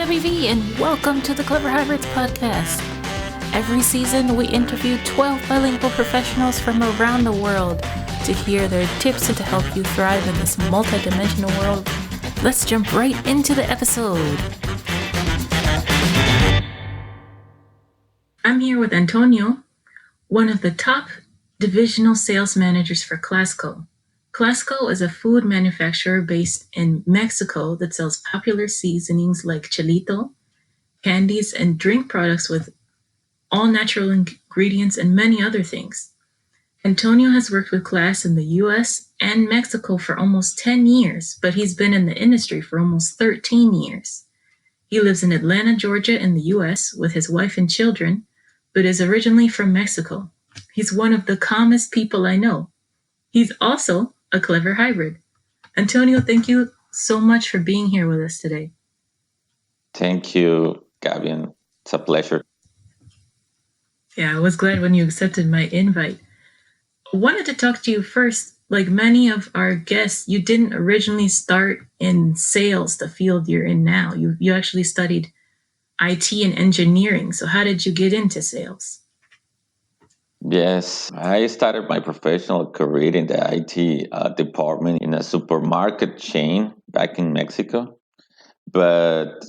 Gabby V, and welcome to the Clever Hybrids podcast. Every season, we interview 12 bilingual professionals from around the world to hear their tips and to help you thrive in this multi-dimensional world. Let's jump right into the episode. I'm here with Antonio, one of the top divisional sales managers for Clasco. Clasco is a food manufacturer based in Mexico that sells popular seasonings like chilito, candies, and drink products with all natural ingredients and many other things. Antonio has worked with Class in the US and Mexico for almost 10 years, but he's been in the industry for almost 13 years. He lives in Atlanta, Georgia in the US with his wife and children, but is originally from Mexico. He's one of the calmest people I know. He's also a clever hybrid. Antonio, thank you so much for being here with us today. Thank you, Gavin. It's a pleasure. Yeah, I was glad when you accepted my invite. I wanted to talk to you first. Like many of our guests, you didn't originally start in sales, the field you're in now. You actually studied IT and engineering. So how did you get into sales? Yes, I started my professional career in the IT department in a supermarket chain back in Mexico. But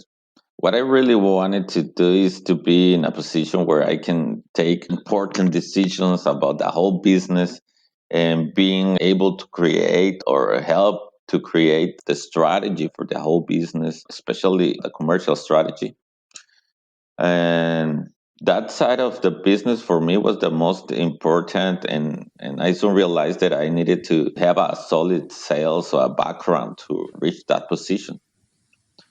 what I really wanted to do is to be in a position where I can take important decisions about the whole business and being able to create or help to create the strategy for the whole business, especially the commercial strategy. And that side of the business for me was the most important, and I soon realized that I needed to have a solid sales background to reach that position.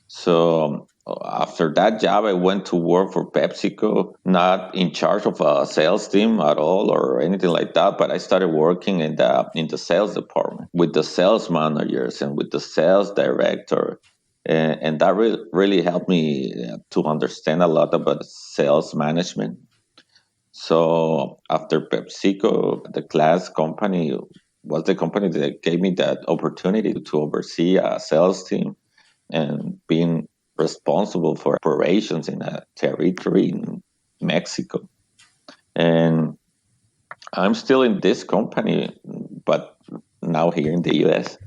So after that job, I went to work for PepsiCo, not in charge of a sales team at all or anything like that, but I started working in the sales department with the sales managers and with the sales director. And that really helped me to understand a lot about sales management. So after PepsiCo, the Class company was the company that gave me that opportunity to oversee a sales team and being responsible for operations in a territory in Mexico. And I'm still in this company, but now here in the US.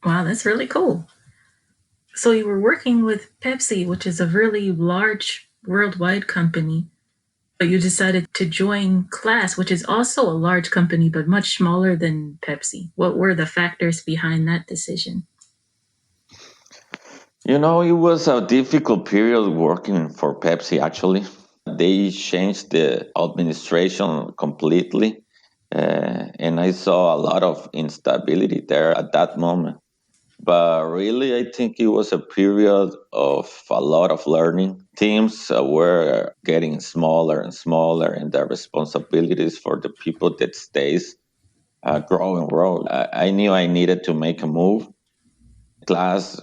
Wow, that's really cool. So you were working with Pepsi, which is a really large worldwide company, but you decided to join Class, which is also a large company, but much smaller than Pepsi. What were the factors behind that decision? You know, it was a difficult period working for Pepsi, actually. They changed the administration completely, and I saw a lot of instability there at that moment. But really, I think it was a period of a lot of learning. Teams were getting smaller and smaller, and the responsibilities for the people that stays grow and grow. I knew I needed to make a move. Class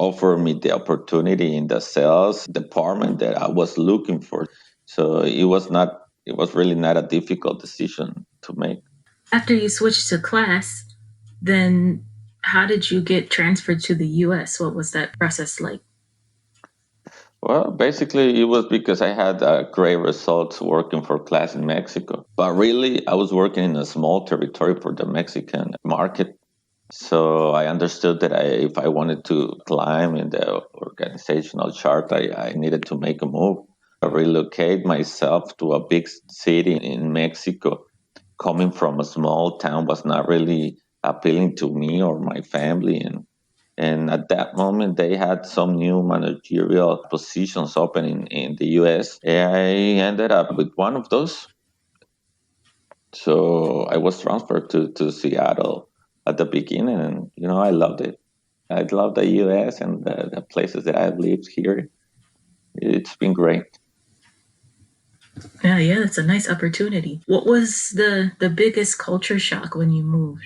offered me the opportunity in the sales department that I was looking for. So it was really not a difficult decision to make. After you switched to Class, then how did you get transferred to the US? What was that process like? Well, basically, it was because I had great results working for Class in Mexico. But really, I was working in a small territory for the Mexican market. So I understood that if I wanted to climb in the organizational chart, I needed to make a move. Relocate myself to a big city in Mexico. Coming from a small town was not really appealing to me or my family. And at that moment, they had some new managerial positions open in the US. And I ended up with one of those. So I was transferred to Seattle at the beginning, and I loved it. I love the US and the places that I've lived here. It's been great. Yeah, that's a nice opportunity. What was the biggest culture shock when you moved?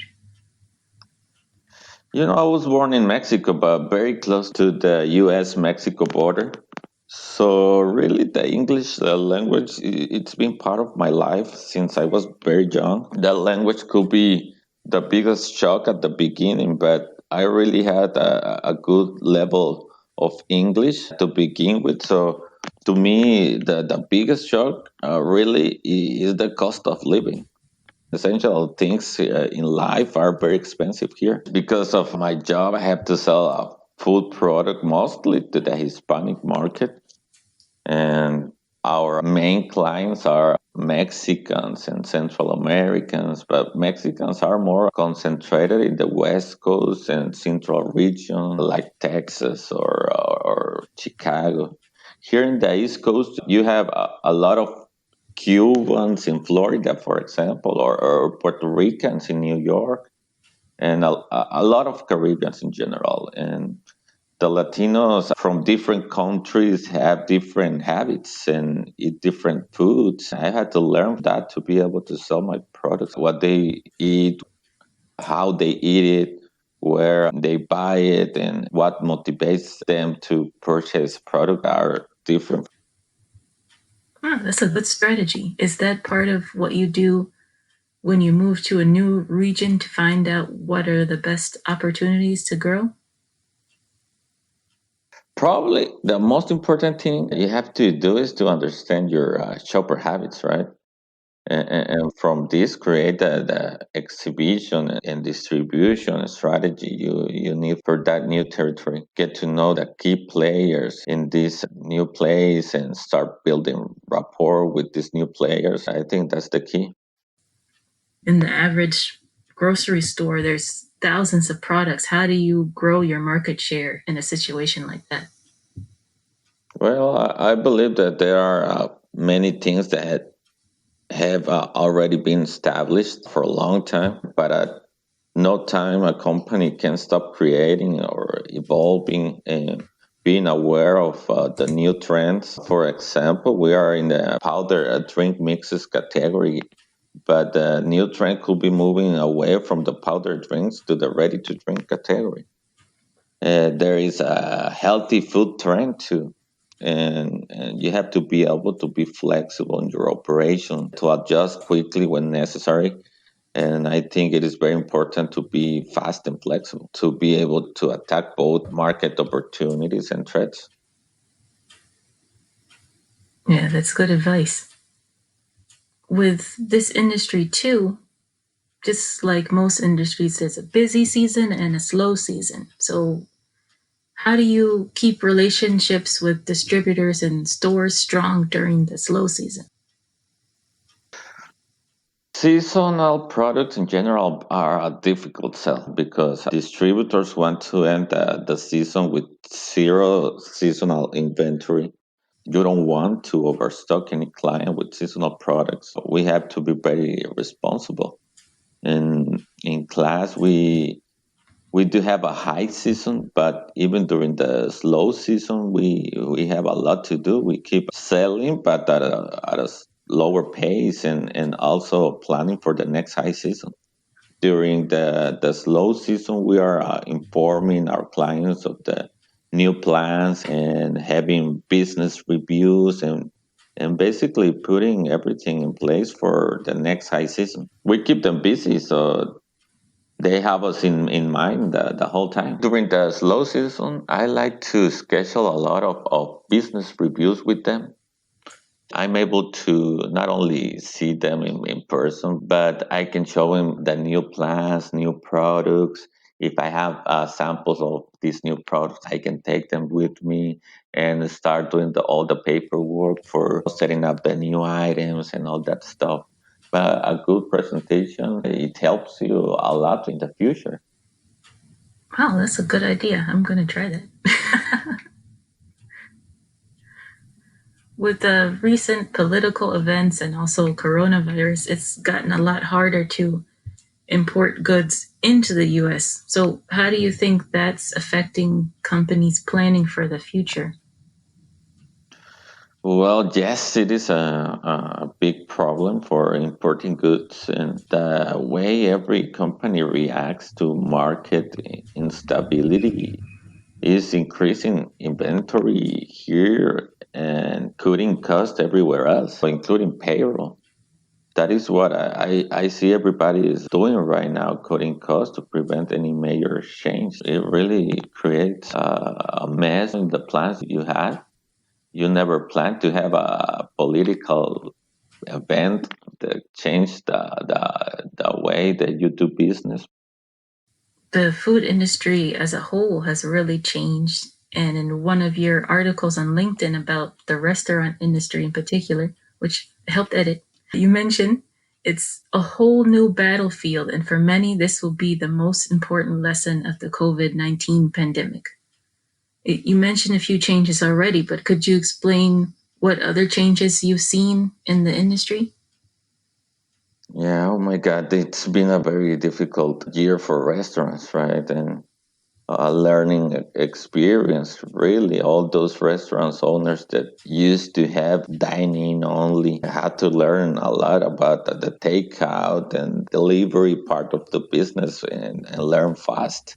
I was born in Mexico, but very close to the US Mexico border. So, really, the English language, it's been part of my life since I was very young. That language could be the biggest shock at the beginning, but I really had a good level of English to begin with. So to me, the biggest shock really is the cost of living. Essential things in life are very expensive here. Because of my job, I have to sell a food product mostly to the Hispanic market. And our main clients are Mexicans and Central Americans, but Mexicans are more concentrated in the West Coast and Central region, like Texas or Chicago. Here in the East Coast, you have a lot of Cubans in Florida, for example, or Puerto Ricans in New York, and a lot of Caribbeans in general. And the Latinos from different countries have different habits and eat different foods. I had to learn that to be able to sell my products, what they eat, how they eat it, where they buy it, and what motivates them to purchase product are different. Oh, that's a good strategy. Is that part of what you do when you move to a new region to find out what are the best opportunities to grow? Probably the most important thing you have to do is to understand your shopper habits, right? And from this, create the exhibition and distribution strategy you need for that new territory. Get to know the key players in this new place and start building rapport with these new players. I think that's the key. In the average grocery store, there's thousands of products. How do you grow your market share in a situation like that? Well, I believe that there are many things that have already been established for a long time, but at no time a company can stop creating or evolving and being aware of the new trends. For example, we are in the powder drink mixes category, but the new trend could be moving away from the powder drinks to the ready to drink category. There is a healthy food trend too. And you have to be able to be flexible in your operation to adjust quickly when necessary. And I think it is very important to be fast and flexible to be able to attack both market opportunities and threats. Yeah, that's good advice. With this industry, too, just like most industries, there's a busy season and a slow season. So, how do you keep relationships with distributors and stores strong during the slow season? Seasonal products in general are a difficult sell because distributors want to end the season with zero seasonal inventory. You don't want to overstock any client with seasonal products. We have to be very responsible. In class, we do have a high season, but even during the slow season, we have a lot to do. We keep selling, but at a lower pace, and also planning for the next high season. During the slow season, we are informing our clients of the new plans and having business reviews and basically putting everything in place for the next high season. We keep them busy, so they have us in mind the whole time. During the slow season, I like to schedule a lot of business reviews with them. I'm able to not only see them in person, but I can show them the new plans, new products. If I have samples of these new products, I can take them with me and start doing all the paperwork for setting up the new items and all that stuff. But a good presentation, it helps you a lot in the future. Wow, that's a good idea. I'm going to try that. With the recent political events and also coronavirus, it's gotten a lot harder to import goods into the US. So, how do you think that's affecting companies planning for the future? Well, yes, it is a big problem for importing goods, and the way every company reacts to market instability is increasing inventory here and cutting costs everywhere else, including payroll. That is what I see everybody is doing right now, cutting costs to prevent any major change. It really creates a mess in the plans you had. You never planned to have a political event that changed the way that you do business. The food industry as a whole has really changed. And in one of your articles on LinkedIn about the restaurant industry in particular, which I helped edit, you mentioned it's a whole new battlefield. And for many, this will be the most important lesson of the COVID-19 pandemic. You mentioned a few changes already, but could you explain what other changes you've seen in the industry? Yeah, oh my God, it's been a very difficult year for restaurants, right? And a learning experience, really. All those restaurants owners that used to have dining only had to learn a lot about the takeout and delivery part of the business and learn fast.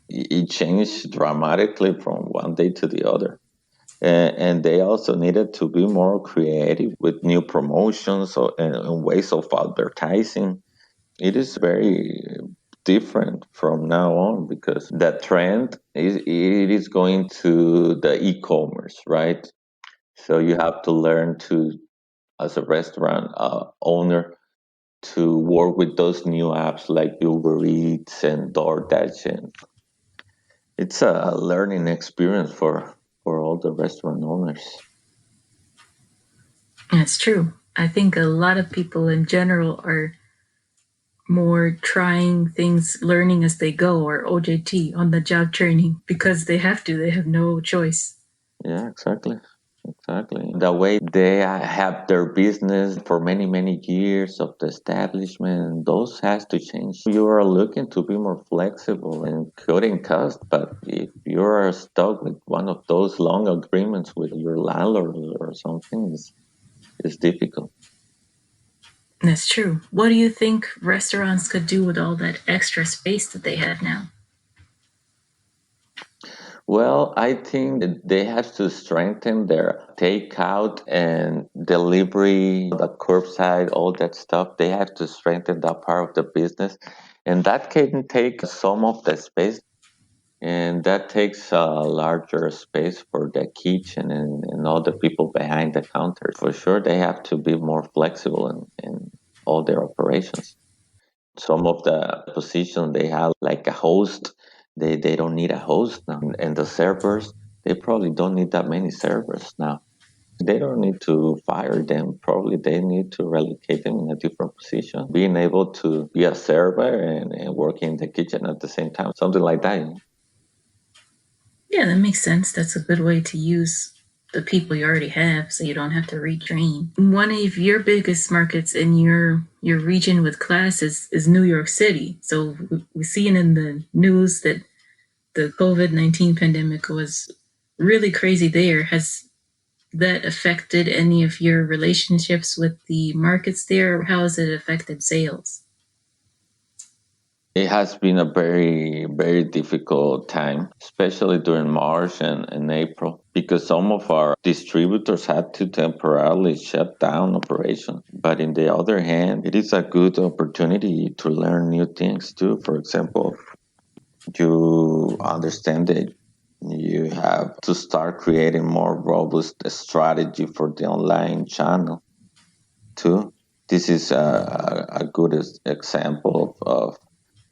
It changed dramatically from one day to the other. And they also needed to be more creative with new promotions and ways of advertising. It is very different from now on because the trend is it is going to the e-commerce, right? So you have to learn to, as a restaurant owner, to work with those new apps like Uber Eats and DoorDash, and it's a learning experience for all the restaurant owners. That's true. I think a lot of people in general are more trying things, learning as they go, or OJT, on the job training, because they have to, they have no choice. Yeah, exactly. Exactly. The way they have their business for many, many years of the establishment, those has to change. You are looking to be more flexible and cutting costs, but if you are stuck with one of those long agreements with your landlord or something, it's difficult. That's true. What do you think restaurants could do with all that extra space that they have now? Well, I think that they have to strengthen their takeout and delivery, the curbside, all that stuff. They have to strengthen that part of the business. And that can take some of the space. And that takes a larger space for the kitchen and all the people behind the counter. For sure, they have to be more flexible in all their operations. Some of the positions they have, like a host, they don't need a host now. And the servers, they probably don't need that many servers now. They don't need to fire them. Probably they need to relocate them in a different position. Being able to be a server and work in the kitchen at the same time, something like that. Yeah, that makes sense. That's a good way to use the people you already have so you don't have to retrain. One of your biggest markets in your region with class is New York City. So we're seeing in the news that the COVID-19 pandemic was really crazy there. Has that affected any of your relationships with the markets there? How has it affected sales? It has been a very, very difficult time, especially during March and April, because some of our distributors had to temporarily shut down operations. But in the other hand, it is a good opportunity to learn new things too. For example, you understand that you have to start creating more robust strategy for the online channel too. This is a good example of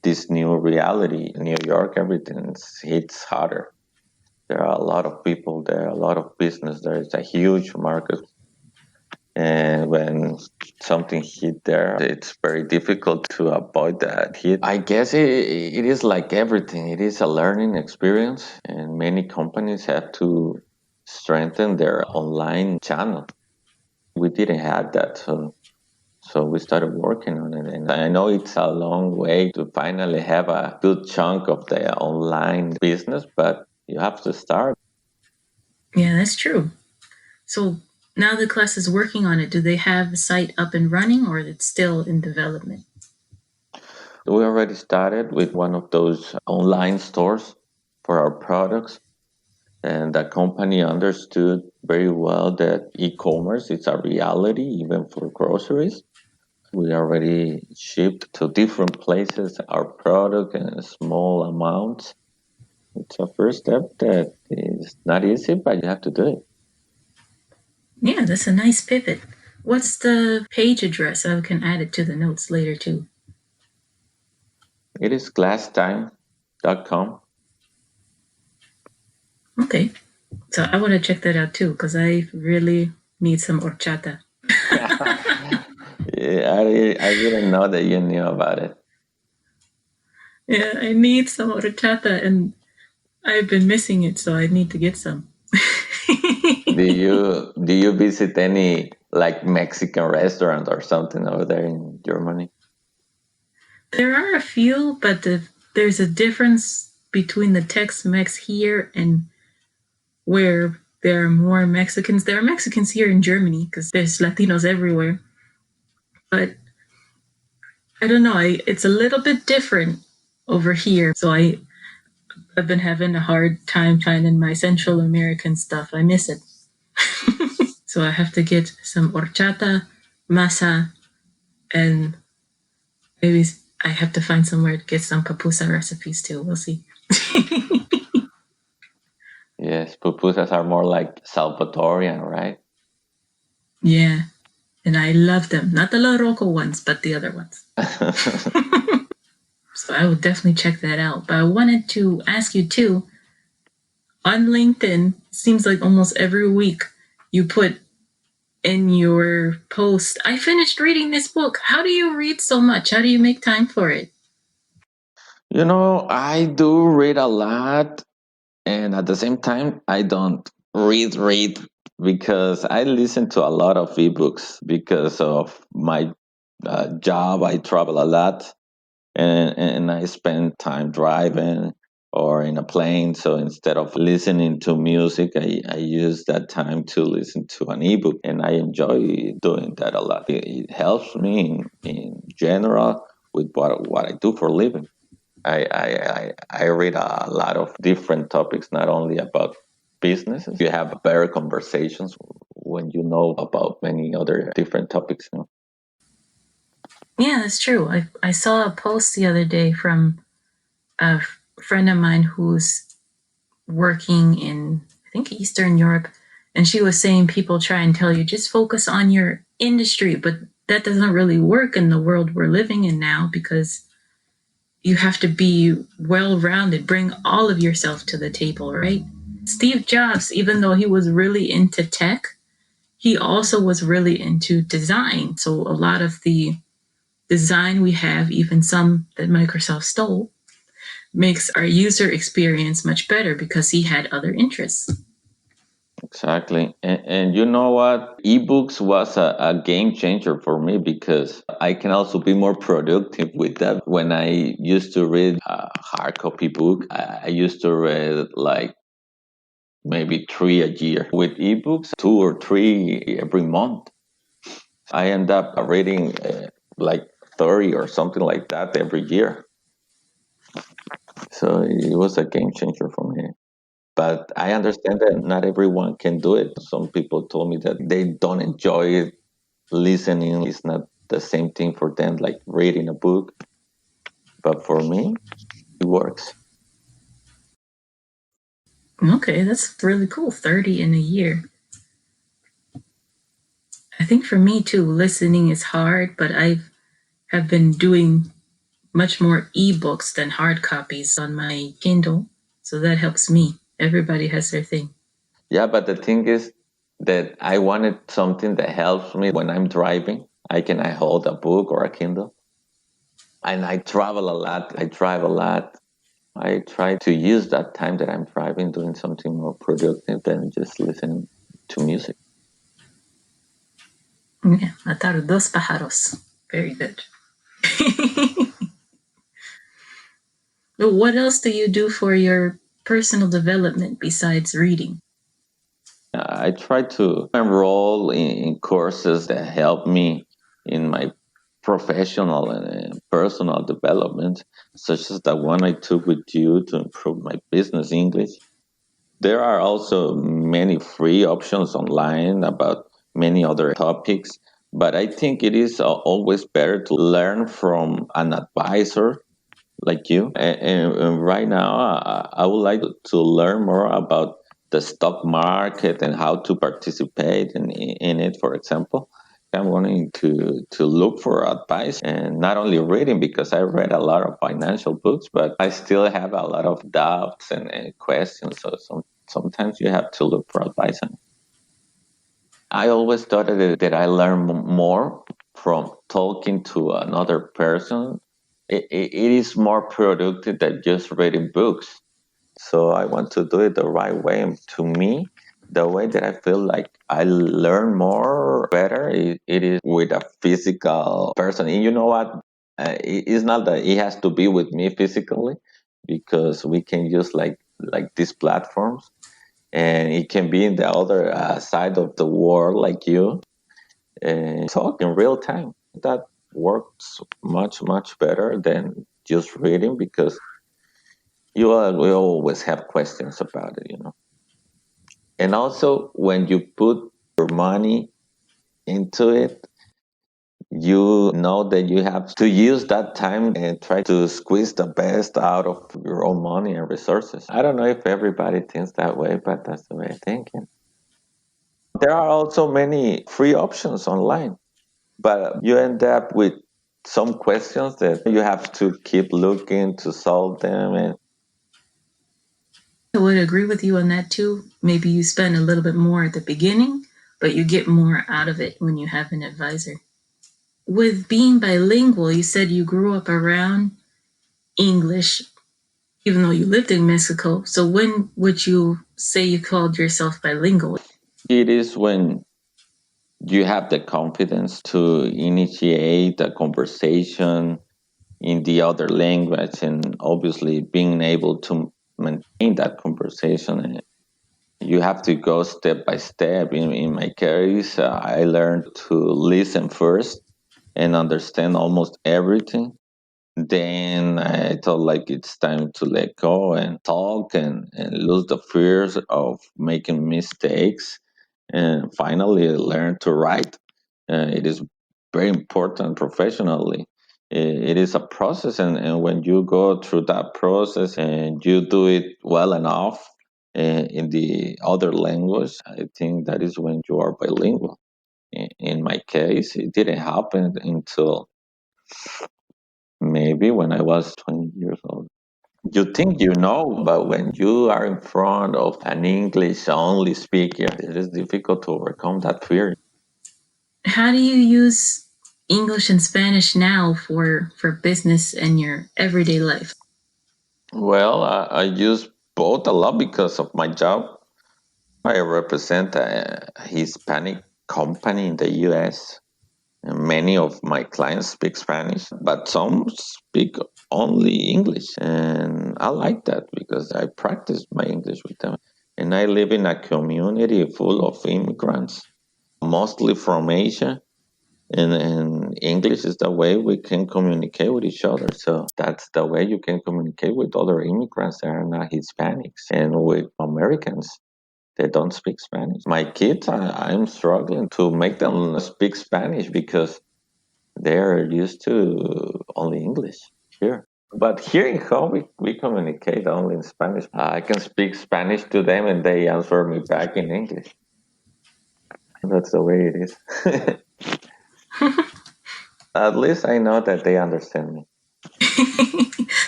this new reality. In New York, everything hits harder. There are a lot of people there, a lot of business. There is a huge market, and when something hit there, it's very difficult to avoid that hit. I guess it is like everything. It is a learning experience, and many companies have to strengthen their online channel. We didn't have that, so we started working on it. And I know it's a long way to finally have a good chunk of the online business, but you have to start. Yeah, that's true. So now the class is working on it. Do they have the site up and running or is it still in development? We already started with one of those online stores for our products. And the company understood very well that e-commerce is a reality even for groceries. We already shipped to different places our product in small amounts. It's a first step that is not easy, but you have to do it. Yeah, that's a nice pivot. What's the page address? I can add it to the notes later too. It is glasstime.com. Okay. So I want to check that out too because I really need some horchata. Yeah, I didn't know that you knew about it. Yeah, I need some horchata and I've been missing it, so I need to get some. Do you visit any like Mexican restaurant or something over there in Germany? There are a few, but there's a difference between the Tex-Mex here and where there are more Mexicans. There are Mexicans here in Germany because there's Latinos everywhere. But I don't know. It's a little bit different over here. So I've been having a hard time finding my Central American stuff. I miss it. So I have to get some horchata, masa, and maybe I have to find somewhere to get some pupusa recipes too. We'll see. Yes, pupusas are more like Salvatorian, right? Yeah, and I love them. Not the La Roco ones, but the other ones. So I will definitely check that out. But I wanted to ask you too, on LinkedIn, it seems like almost every week you put in your post, I finished reading this book. How do you read so much? How do you make time for it? I do read a lot, and at the same time, I don't read because I listen to a lot of ebooks because of my job. I travel a lot, and I spend time driving or in a plane. So instead of listening to music, I use that time to listen to an ebook, and I enjoy doing that a lot. It helps me in general with what I do for a living. I read a lot of different topics, not only about businesses. You have better conversations when you know about many other different topics. Yeah, that's true. I saw a post the other day from a friend of mine who's working in, I think, Eastern Europe. And she was saying people try and tell you just focus on your industry, but that doesn't really work in the world we're living in now because you have to be well rounded, bring all of yourself to the table, right? Steve Jobs, even though he was really into tech, he also was really into design. So a lot of the design we have, even some that Microsoft stole, makes our user experience much better because he had other interests. Exactly. And you know what? Ebooks was a game changer for me because I can also be more productive with that. When I used to read a hard copy book, I used to read like maybe three a year. With ebooks, two or three every month. I end up reading like 30 or something like that every year. So it was a game changer for me. But I understand that not everyone can do it. Some people told me that they don't enjoy it. Listening is not the same thing for them like reading a book. But for me, it works. Okay, that's really cool. 30 in a year. I think for me too, listening is hard, but I have been doing much more ebooks than hard copies on my Kindle. So that helps me. Everybody has their thing. Yeah, but the thing is that I wanted something that helps me when I'm driving. I hold a book or a Kindle. And I travel a lot. I drive a lot. I try to use that time that I'm driving doing something more productive than just listening to music. Yeah, matar dos pájaros. Very good. What else do you do for your personal development besides reading? I try to enroll in courses that help me in my professional and personal development, such as the one I took with you to improve my business English. There are also many free options online about many other topics. But I think it is always better to learn from an advisor like you. And right now, I would like to learn more about the stock market and how to participate in it, for example. I'm wanting to look for advice and not only reading, because I read a lot of financial books, but I still have a lot of doubts and questions. So sometimes you have to look for advice. And I always thought that I learn more from talking to another person. It is more productive than just reading books. So I want to do it the right way. And to me, the way that I feel like I learn more better, it is with a physical person. And you know what? It's not that it has to be with me physically, because we can use like these platforms, and it can be in the other side of the world like you, and talk in real time. That works much better than just reading, because we always have questions about it. And also, when you put your money into it, you know that you have to use that time and try to squeeze the best out of your own money and resources. I don't know if everybody thinks that way, but that's the way I think. There are also many free options online, but you end up with some questions that you have to keep looking to solve them. And I would agree with you on that too. Maybe you spend a little bit more at the beginning, but you get more out of it when you have an advisor. With being bilingual, you said you grew up around English, even though you lived in Mexico. So when would you say you called yourself bilingual? it is when you have the confidence to initiate a conversation in the other language, and obviously being able to maintain that conversation. And you have to go step by step. In my case, I learned to listen first and understand almost everything. Then I thought like it's time to let go and talk, and lose the fears of making mistakes, and finally learn to write. It is very important professionally. It is a process, and when you go through that process and you do it well enough in the other language, I think that is when you are bilingual. In my case, it didn't happen until maybe when I was 20 years old. You think you know, but when you are in front of an English only speaker, it is difficult to overcome that fear. How do you use English and Spanish now for business and your everyday life? Well, I use both a lot because of my job. I represent a Hispanic company in the US. And many of my clients speak Spanish, but some speak only English. And I like that because I practice my English with them. And I live in a community full of immigrants, mostly from Asia. And English is the way we can communicate with each other. So that's the way you can communicate with other immigrants that are not Hispanics, and with Americans that don't speak Spanish. My kids, I'm struggling to make them speak Spanish because they're used to only English here. But here in home, we communicate only in Spanish. I can speak Spanish to them and they answer me back in English. That's the way it is. At least I know that they understand me.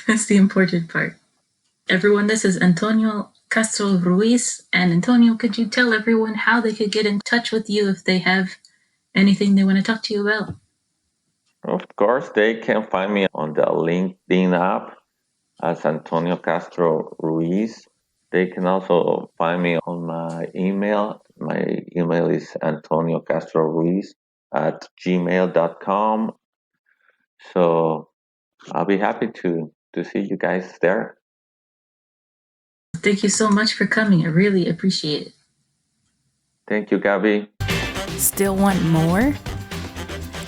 That's the important part. Everyone, this is Antonio Castro Ruiz. And Antonio, could you tell everyone how they could get in touch with you if they have anything they want to talk to you about? Of course, they can find me on the LinkedIn app as Antonio Castro Ruiz. They can also find me on my email. My email is Antonio Castro Ruiz at gmail.com. So I'll be happy to see you guys there. Thank you so much for coming. I really appreciate it. Thank you, Gabby. Still want more?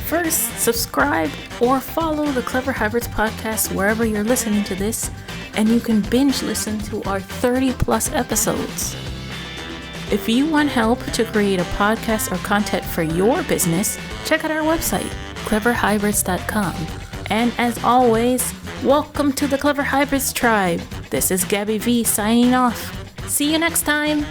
First, subscribe or follow the Clever Hybrids podcast wherever you're listening to this, and you can binge listen to our 30 plus episodes. If you want help to create a podcast or content for your business, check out our website, cleverhybrids.com. And as always, welcome to the Clever Hybrids tribe. This is Gabby V signing off. See you next time.